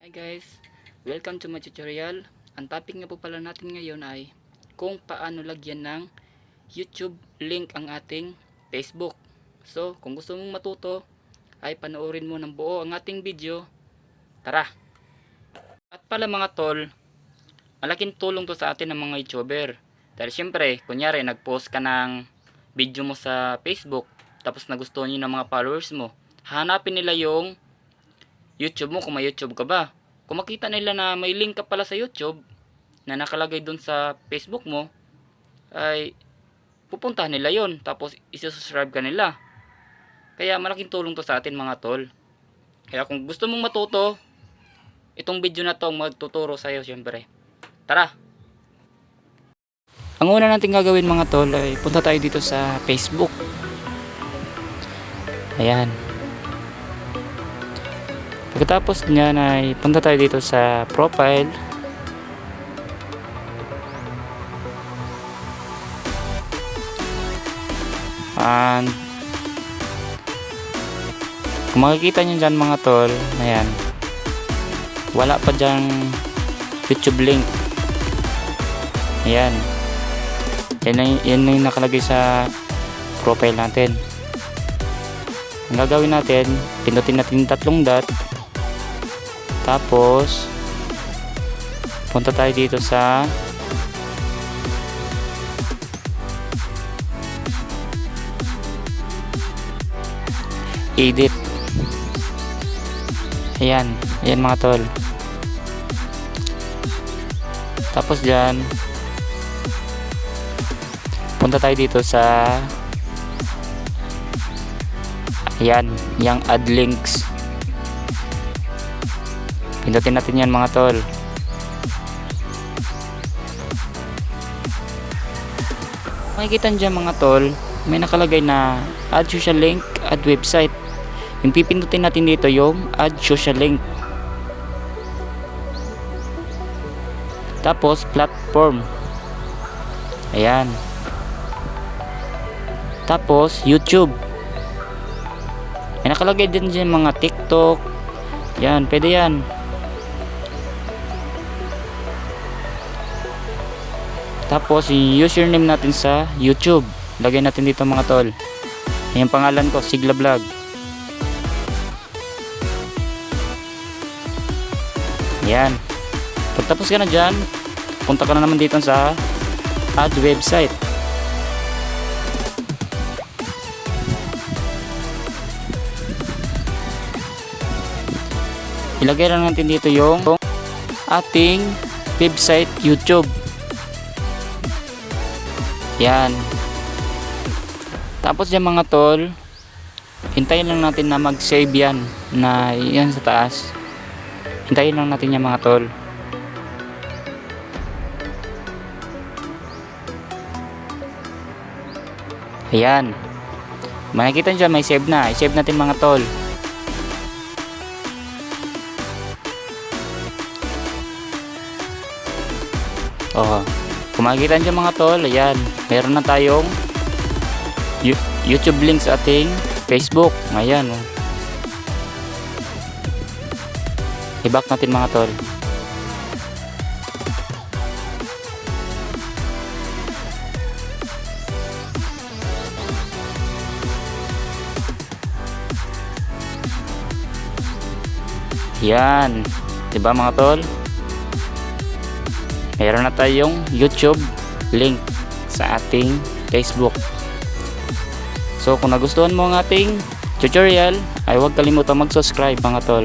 Hi guys, welcome to my tutorial. Ang topic nga po pala natin ngayon ay kung paano lagyan ng YouTube link ang ating Facebook. So, kung gusto mong matuto ay panoorin mo ng buo ang ating video. Tara! At pala mga tol, malaking tulong to sa atin ng mga YouTuber. Dahil syempre, kunyari nag-post ka ng video mo sa Facebook, tapos nagustuhan nyo ng mga followers mo, hanapin nila yung YouTube mo kung may YouTube ka ba. Kung makita nila na may link ka pala sa YouTube na nakalagay dun sa Facebook mo, ay pupuntahan nila yon, tapos isusubscribe ka nila. Kaya malaking tulong to sa atin mga tol. Kaya kung gusto mong matuto, itong video na to magtuturo sa iyo syempre. Tara! Ang una natin gagawin mga tol ay punta tayo dito sa Facebook. Ayan. Pagkatapos niyan ay punta tayo dito sa profile. And kung makikita nyo dyan mga tol, ayan, wala pa dyan YouTube link. Ayan. Yan na yung nakalagay sa profile natin. Ang gagawin natin, pindutin natin yung tatlong dot. Tapos punta tayo dito sa edit. Ayan mga tol. Tapos dyan punta tayo dito sa ayan, yung add links. Pindutin natin yan mga tol. Makikita nyo dyan mga tol, may nakalagay na add social link, add website. Yung pipindutin natin dito yung add social link. Tapos platform. Ayan. Tapos YouTube. May nakalagay din dyan mga TikTok. Yan, pwede yan. Tapos yung username natin sa YouTube, lagay natin dito mga tol. Yung pangalan ko, Sigla Vlog. Yan. Pagtapos ka na dyan, punta ka na naman dito sa add website. Ilagay lang natin dito yung ating website YouTube. Yan. Tapos yung mga tol, hintayin lang natin na mag-save yan na yan sa taas. Hintayin lang natin yung mga tol. Ayan. Makikita nyo dyan, may save na. I-save natin mga tol. Oh, kung makikita nyo mga tol, ayan, meron na tayong YouTube link sa ating Facebook. Ayan, oh. I-back natin mga tol. Ayan, diba mga tol? Meron na tayong YouTube link sa ating Facebook. So kung nagustuhan mo ang ating tutorial, ay huwag kalimutang mag-subscribe mga tol.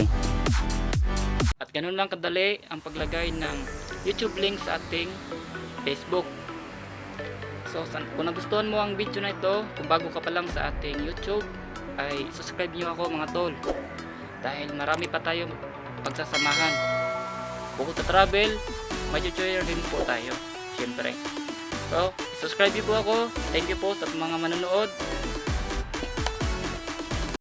At ganun lang kadali ang paglagay ng YouTube link sa ating Facebook. So kung nagustuhan mo ang video na ito, kung bago ka pa lang sa ating YouTube, ay subscribe nyo ako mga tol. Dahil marami pa tayong pagsasamahan. Bukod sa travel, may tutorial din po tayo, syempre. So, subscribe niyo po ako. Thank you po sa mga manonood.